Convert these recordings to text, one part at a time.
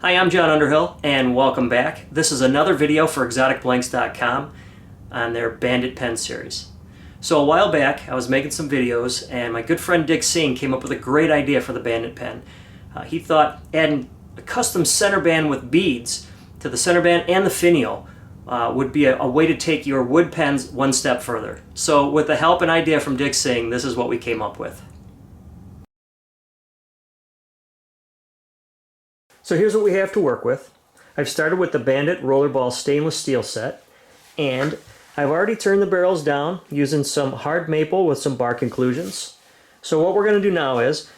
Hi, I'm John Underhill, and welcome back. This is another video for exoticblanks.com on their Bandit pen series. So a while back, I was making some videos, and my good friend Dick Singh came up with a great idea for the Bandit pen. He thought adding a custom center band with beads to the center band and the finial would be a way to take your wood pens one step further. So with the help and idea from Dick Singh, this is what we came up with. So here's what we have to work with. I've started with the Bandit Rollerball stainless steel set, and I've already turned the barrels down using some hard maple with some bark inclusions. So what we're going to do now is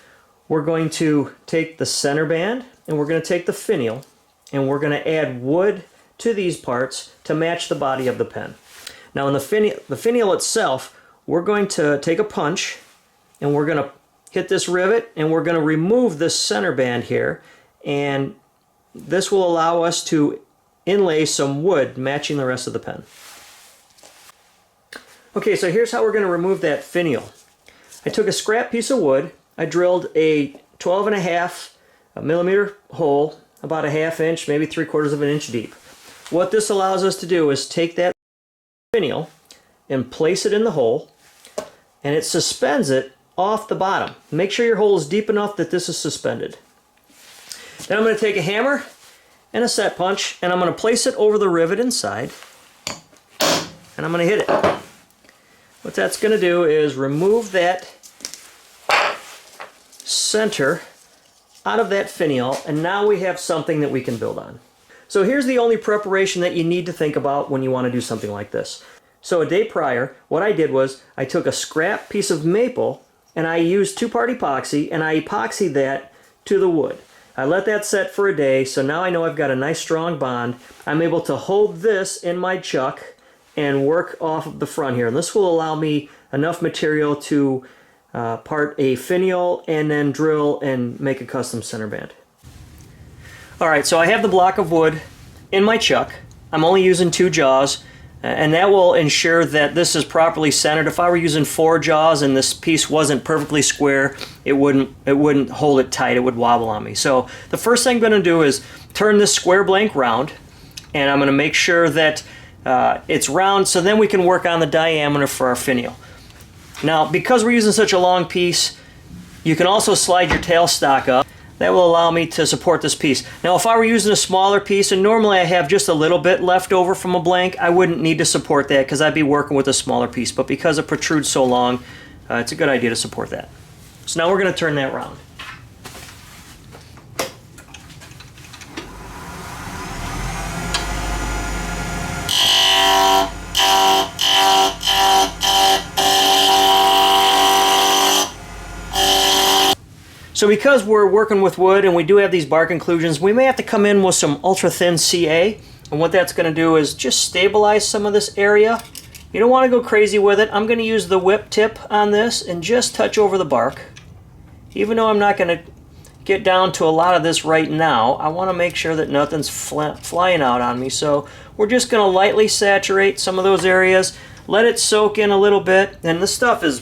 we're going to take the center band and we're going to take the finial and we're going to add wood to these parts to match the body of the pen. Now in the finial itself, we're going to take a punch and we're going to hit this rivet and we're going to remove this center band here, and this will allow us to inlay some wood matching the rest of the pen. Okay, so here's how we're going to remove that finial. I took a scrap piece of wood, I drilled a 12.5 millimeter hole, about a half inch, maybe 3/4 of an inch deep. What this allows us to do is take that finial and place it in the hole, and it suspends it off the bottom. Make sure your hole is deep enough that this is suspended. Then I'm going to take a hammer and a set punch, and I'm going to place it over the rivet inside, and I'm going to hit it. What that's going to do is remove that center out of that finial, and now we have something that we can build on. So here's the only preparation that you need to think about when you want to do something like this. So a day prior, what I did was I took a scrap piece of maple and I used 2-part epoxy, and I epoxied that to the wood. I let that set for a day, so now I know I've got a nice strong bond. I'm able to hold this in my chuck and work off of the front here. And this will allow me enough material to part a finial and then drill and make a custom center band. Alright, so I have the block of wood in my chuck. I'm only using 2 jaws, and that will ensure that this is properly centered. If I were using 4 jaws and this piece wasn't perfectly square, it wouldn't hold it tight, it would wobble on me. So the first thing I'm going to do is turn this square blank round, and I'm going to make sure that it's round, so then we can work on the diameter for our finial. Now, because we're using such a long piece, you can also slide your tailstock up. That will allow me to support this piece. Now, if I were using a smaller piece, and normally I have just a little bit left over from a blank, I wouldn't need to support that because I'd be working with a smaller piece. But because it protrudes so long, it's a good idea to support that. So now we're going to turn that round. So because we're working with wood and we do have these bark inclusions, we may have to come in with some ultra thin CA, and what that's going to do is just stabilize some of this area. You don't want to go crazy with it. I'm going to use the whip tip on this and just touch over the bark. Even though I'm not going to get down to a lot of this right now, I want to make sure that nothing's flying out on me. So we're just going to lightly saturate some of those areas, let it soak in a little bit, and this stuff is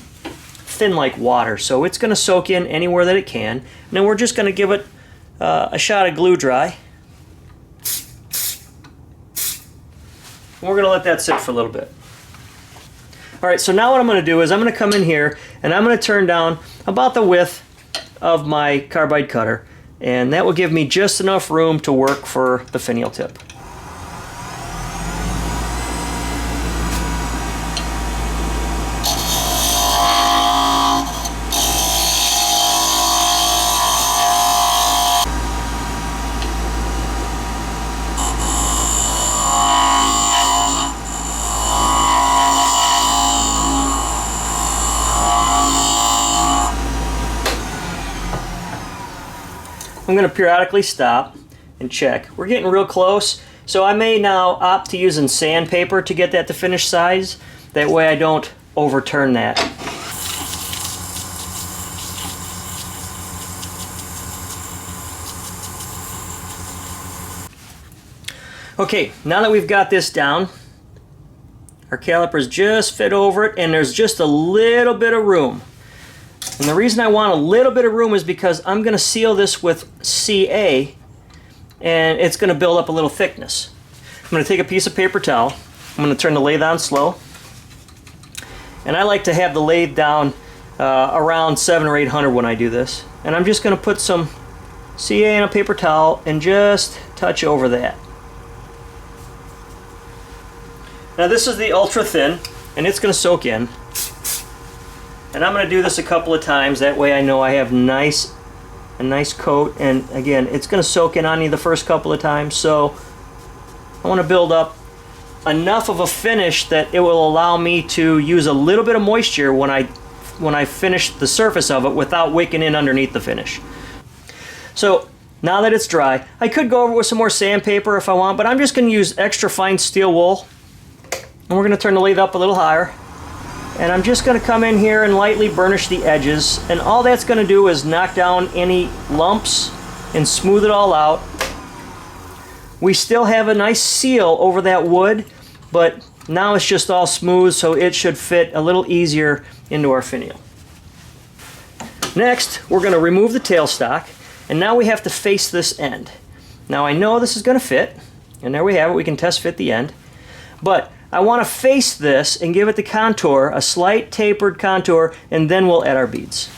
thin like water, so it's going to soak in anywhere that it can. And then we're just going to give it a shot of glue dry. And we're going to let that sit for a little bit. Alright, so now what I'm going to do is I'm going to come in here and I'm going to turn down about the width of my carbide cutter, and that will give me just enough room to work for the finial tip. I'm going to periodically stop and check. We're getting real close, so I may now opt to using sandpaper to get that to finished size. That way I don't overturn that. Okay, now that we've got this down, our calipers just fit over it, and there's just a little bit of room. And the reason I want a little bit of room is because I'm going to seal this with CA, and it's going to build up a little thickness. I'm going to take a piece of paper towel. I'm going to turn the lathe on slow. And I like to have the lathe down around 700 or 800 when I do this. And I'm just going to put some CA in a paper towel and just touch over that. Now this is the ultra thin, and it's going to soak in. And I'm going to do this a couple of times, that way I know I have a nice coat, and again, it's going to soak in on you the first couple of times, so I want to build up enough of a finish that it will allow me to use a little bit of moisture when I finish the surface of it without wicking in underneath the finish. So now that it's dry, I could go over with some more sandpaper if I want, but I'm just going to use extra fine steel wool, and we're going to turn the lathe up a little higher. And I'm just going to come in here and lightly burnish the edges, and all that's going to do is knock down any lumps and smooth it all out. We still have a nice seal over that wood, but now it's just all smooth, so it should fit a little easier into our finial. Next, we're going to remove the tailstock, and now we have to face this end. Now I know this is going to fit, and there we have it. We can test fit the end, but I want to face this and give it the contour, a slight tapered contour, and then we'll add our beads.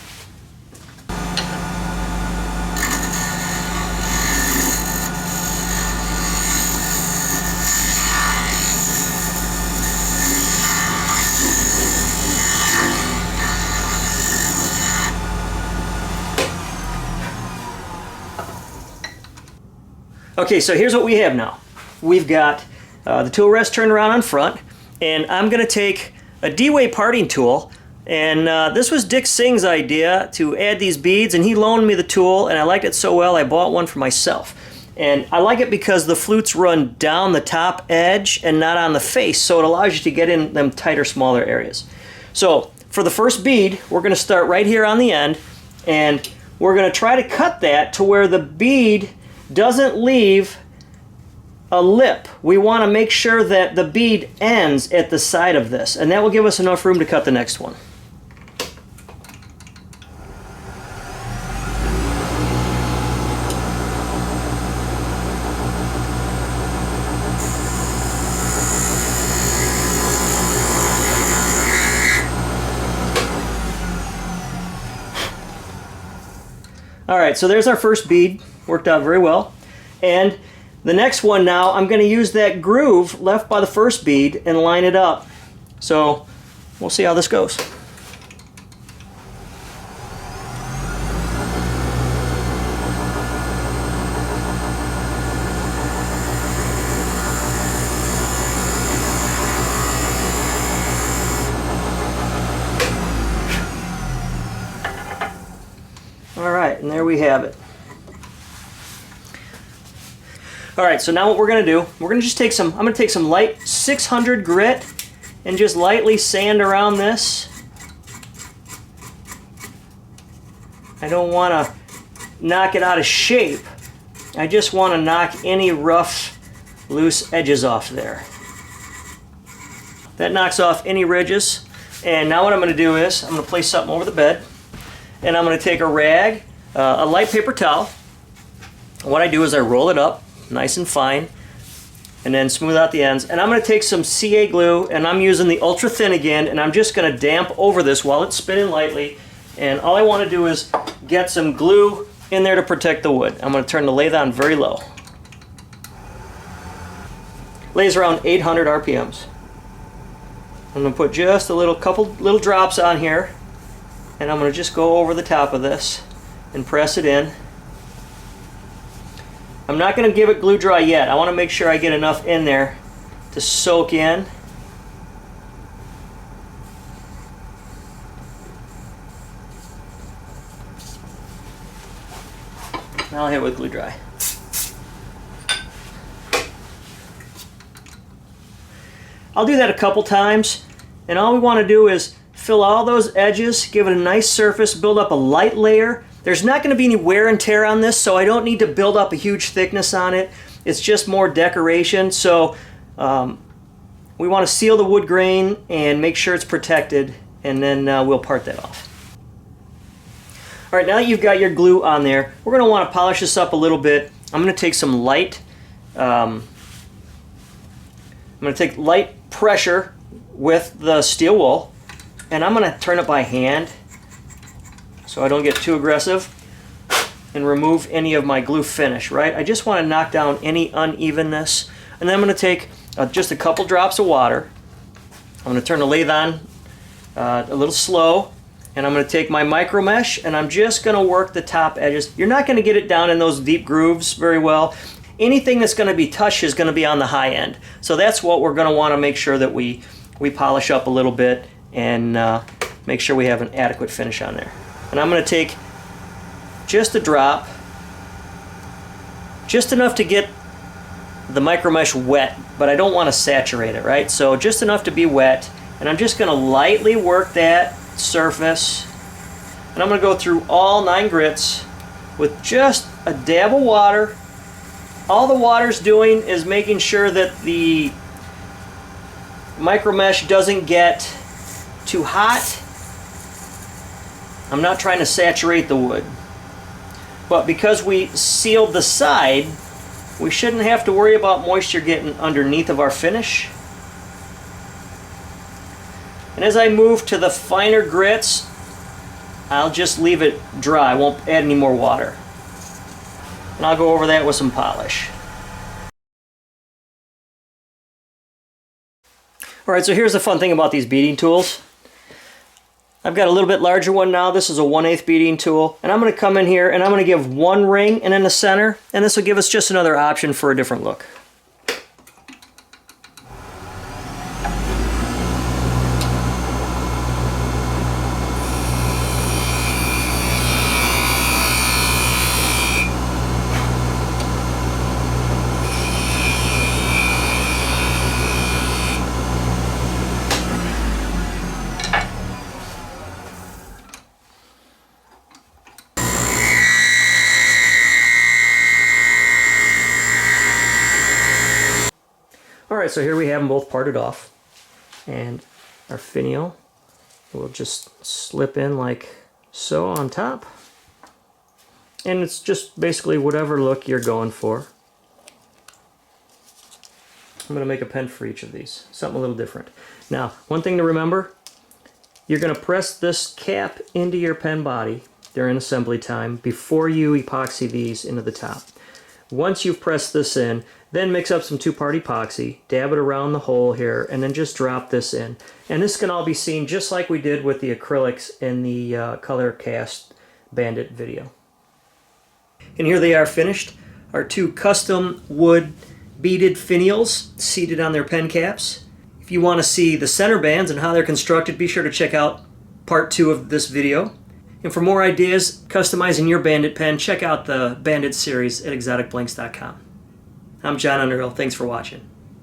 Okay, so here's what we have now. We've got the tool rest turned around on front, and I'm going to take a D-Way parting tool, and this was Dick Singh's idea to add these beads, and he loaned me the tool, and I liked it so well I bought one for myself. And I like it because the flutes run down the top edge and not on the face, so it allows you to get in them tighter, smaller areas. So for the first bead, we're going to start right here on the end, and we're going to try to cut that to where the bead doesn't leave a lip. We want to make sure that the bead ends at the side of this, and that will give us enough room to cut the next one. Alright, so there's our first bead. Worked out very well. And the next one now, I'm going to use that groove left by the first bead and line it up. So we'll see how this goes. All right, and there we have it. All right, so now what we're going to do, we're going to just take some, I'm going to take some light 600 grit and just lightly sand around this. I don't want to knock it out of shape. I just want to knock any rough, loose edges off there. That knocks off any ridges. And now what I'm going to do is, I'm going to place something over the bed, and I'm going to take a rag, a light paper towel. What I do is I roll it up nice and fine, and then smooth out the ends. And I'm going to take some CA glue, and I'm using the ultra thin again, and I'm just going to damp over this while it's spinning lightly. And all I want to do is get some glue in there to protect the wood. I'm going to turn the lathe on very low. Lays around 800 RPMs. I'm going to put just a couple little drops on here, and I'm going to just go over the top of this and press it in. I'm not going to give it glue dry yet. I want to make sure I get enough in there to soak in. Now I'll hit it with glue dry. I'll do that a couple times, and all we want to do is fill all those edges, give it a nice surface, build up a light layer. There's not going to be any wear and tear on this, so I don't need to build up a huge thickness on it. It's just more decoration. So we want to seal the wood grain and make sure it's protected, and then we'll part that off. All right, now that you've got your glue on there, we're going to want to polish this up a little bit I'm going to take some light, I'm going to take light pressure with the steel wool, and I'm going to turn it by hand so I don't get too aggressive and remove any of my glue finish, right? I just want to knock down any unevenness. And then I'm going to take just a couple drops of water. I'm going to turn the lathe on a little slow, and I'm going to take my micro mesh and I'm just going to work the top edges. You're not going to get it down in those deep grooves very well. Anything that's going to be touched is going to be on the high end. So that's what we're going to want to make sure that we polish up a little bit and make sure we have an adequate finish on there. And I'm going to take just a drop, just enough to get the micro mesh wet, but I don't want to saturate it, right? So just enough to be wet, and I'm just going to lightly work that surface, and I'm going to go through all 9 grits with just a dab of water. All the water's doing is making sure that the micro mesh doesn't get too hot. I'm not trying to saturate the wood. But because we sealed the side, we shouldn't have to worry about moisture getting underneath of our finish. And as I move to the finer grits, I'll just leave it dry. I won't add any more water. And I'll go over that with some polish. Alright, so here's the fun thing about these beading tools. I've got a little bit larger one now. This is a 1/8 beading tool. And I'm going to come in here and I'm going to give one ring and in the center. And this will give us just another option for a different look. Alright, so here we have them both parted off, and our finial will just slip in like so on top, and it's just basically whatever look you're going for. I'm going to make a pen for each of these, something a little different. Now, one thing to remember, you're going to press this cap into your pen body during assembly time before you epoxy these into the top. Once you've pressed this in, then mix up some 2-part epoxy, dab it around the hole here, and then just drop this in. And this can all be seen just like we did with the acrylics in the color cast bandit video. And here they are finished, our 2 custom wood beaded finials seated on their pen caps. If you want to see the center bands and how they're constructed, be sure to check out part 2 of this video. And for more ideas customizing your bandit pen, check out the bandit series at exoticblanks.com. I'm John Underhill. Thanks for watching.